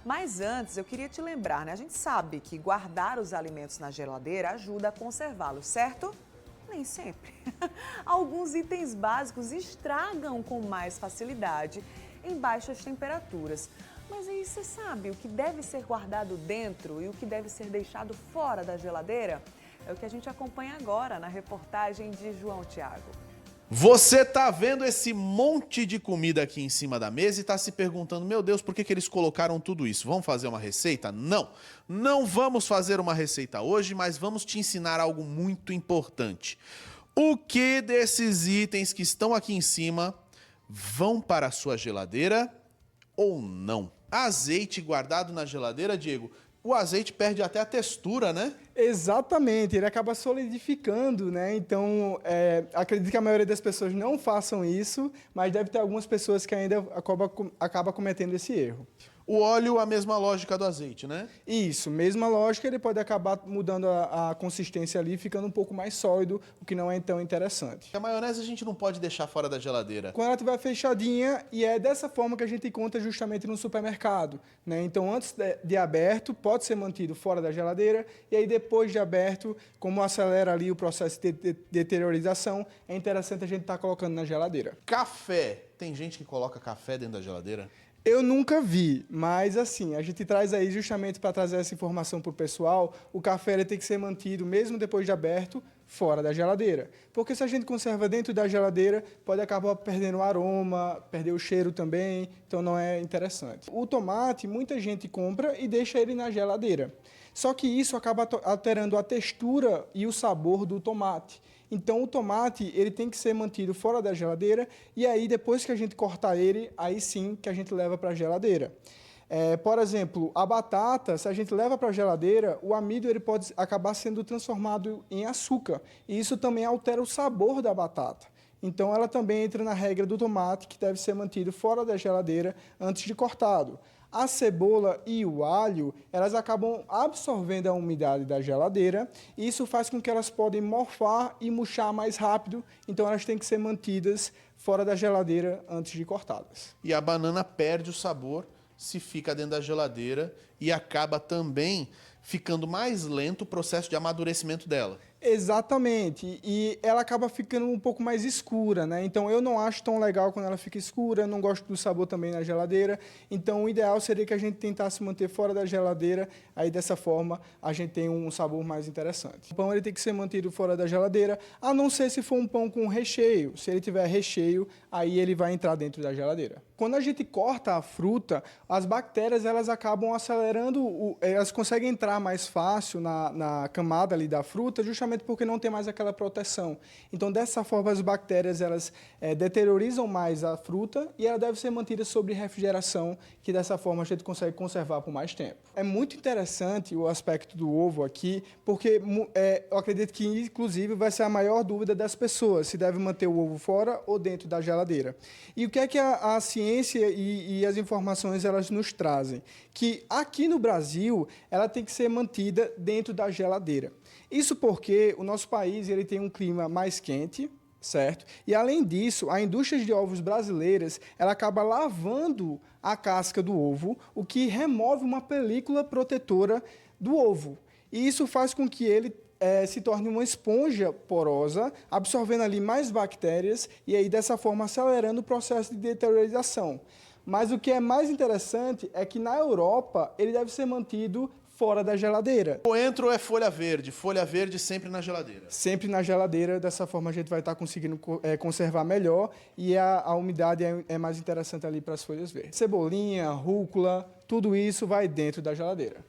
Mas antes, eu queria te lembrar, né? A gente sabe que guardar os alimentos na geladeira ajuda a conservá-los, certo? Nem sempre. Alguns itens básicos estragam com mais facilidade em baixas temperaturas. Mas aí você sabe o que deve ser guardado dentro e o que deve ser deixado fora da geladeira? É o que a gente acompanha agora na reportagem de João Thiago. Você tá vendo esse monte de comida aqui em cima da mesa e tá se perguntando, meu Deus, por que eles colocaram tudo isso? Vamos fazer uma receita? Não, não vamos fazer uma receita hoje, mas vamos te ensinar algo muito importante. O que desses itens que estão aqui em cima vão para a sua geladeira ou não? Azeite guardado na geladeira, Diego, o azeite perde até a textura, né? Exatamente, ele acaba solidificando, né? Então, acredito que a maioria das pessoas não façam isso, mas deve ter algumas pessoas que ainda acaba cometendo esse erro. O óleo, a mesma lógica do azeite, né? Isso, mesma lógica, ele pode acabar mudando a consistência ali, ficando um pouco mais sólido, o que não é tão interessante. A maionese a gente não pode deixar fora da geladeira. Quando ela estiver fechadinha, e é dessa forma que a gente encontra justamente no supermercado, né? Então, antes de aberto, pode ser mantido fora da geladeira, e aí depois de aberto, como acelera ali o processo de deteriorização, é interessante a gente estar colocando na geladeira. Café. Tem gente que coloca café dentro da geladeira? Eu nunca vi, mas assim, a gente traz aí justamente para trazer essa informação para o pessoal, o café ele tem que ser mantido, mesmo depois de aberto, fora da geladeira. Porque se a gente conserva dentro da geladeira, pode acabar perdendo o aroma, perder o cheiro também, então não é interessante. O tomate, muita gente compra e deixa ele na geladeira. Só que isso acaba alterando a textura e o sabor do tomate. Então, o tomate ele tem que ser mantido fora da geladeira e aí, depois que a gente cortar ele, aí sim que a gente leva para a geladeira. Por exemplo, a batata, se a gente leva para a geladeira, o amido ele pode acabar sendo transformado em açúcar. E isso também altera o sabor da batata. Então, ela também entra na regra do tomate, que deve ser mantido fora da geladeira antes de cortado. A cebola e o alho, elas acabam absorvendo a umidade da geladeira e isso faz com que elas podem morfar e murchar mais rápido, então elas têm que ser mantidas fora da geladeira antes de cortadas. E a banana perde o sabor se fica dentro da geladeira e acaba também ficando mais lento o processo de amadurecimento dela. Exatamente, e ela acaba ficando um pouco mais escura, né? Então eu não acho tão legal quando ela fica escura, não gosto do sabor também na geladeira, então o ideal seria que a gente tentasse manter fora da geladeira, aí dessa forma a gente tem um sabor mais interessante. O pão ele tem que ser mantido fora da geladeira, a não ser se for um pão com recheio, se ele tiver recheio, aí ele vai entrar dentro da geladeira. Quando a gente corta a fruta, as bactérias elas acabam acelerando, elas conseguem entrar mais fácil na camada ali da fruta, justamente porque não tem mais aquela proteção. Então, dessa forma, as bactérias elas deteriorizam mais a fruta e ela deve ser mantida sob refrigeração, que dessa forma a gente consegue conservar por mais tempo. É muito interessante o aspecto do ovo aqui, porque eu acredito que, inclusive, vai ser a maior dúvida das pessoas, se deve manter o ovo fora ou dentro da geladeira. E o que é que a ciência e as informações elas nos trazem? Que aqui no Brasil, ela tem que ser mantida dentro da geladeira. Isso porque o nosso país ele tem um clima mais quente, certo? E, além disso, a indústria de ovos brasileiras ela acaba lavando a casca do ovo, o que remove uma película protetora do ovo. E isso faz com que ele se torne uma esponja porosa, absorvendo ali mais bactérias e, aí, dessa forma, acelerando o processo de deteriorização. Mas o que é mais interessante é que, na Europa, ele deve ser mantido fora da geladeira. Coentro é folha verde sempre na geladeira. Sempre na geladeira, dessa forma a gente vai estar conseguindo conservar melhor e a umidade é mais interessante ali para as folhas verdes. Cebolinha, rúcula, tudo isso vai dentro da geladeira.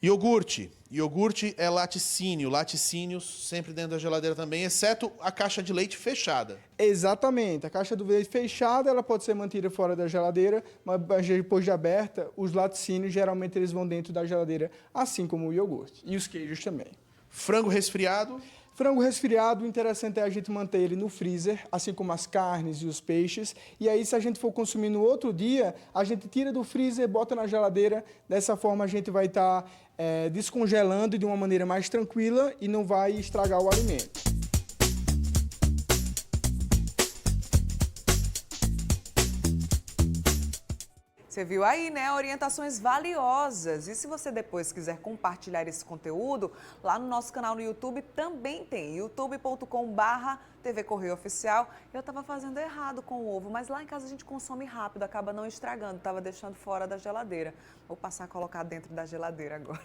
Iogurte. Iogurte é laticínio. Laticínios sempre dentro da geladeira também, exceto a caixa de leite fechada. Exatamente. A caixa de leite fechada ela pode ser mantida fora da geladeira, mas depois de aberta, os laticínios geralmente eles vão dentro da geladeira, assim como o iogurte. E os queijos também. Frango resfriado. Frango resfriado, o interessante é a gente manter ele no freezer, assim como as carnes e os peixes. E aí, se a gente for consumir no outro dia, a gente tira do freezer, bota na geladeira. Dessa forma, a gente vai estar descongelando de uma maneira mais tranquila e não vai estragar o alimento. Você viu aí, né? Orientações valiosas. E se você depois quiser compartilhar esse conteúdo, lá no nosso canal no YouTube também tem, youtube.com/TV Correio Oficial. Eu estava fazendo errado com o ovo, mas lá em casa a gente consome rápido, acaba não estragando. Estava deixando fora da geladeira. Vou passar a colocar dentro da geladeira agora.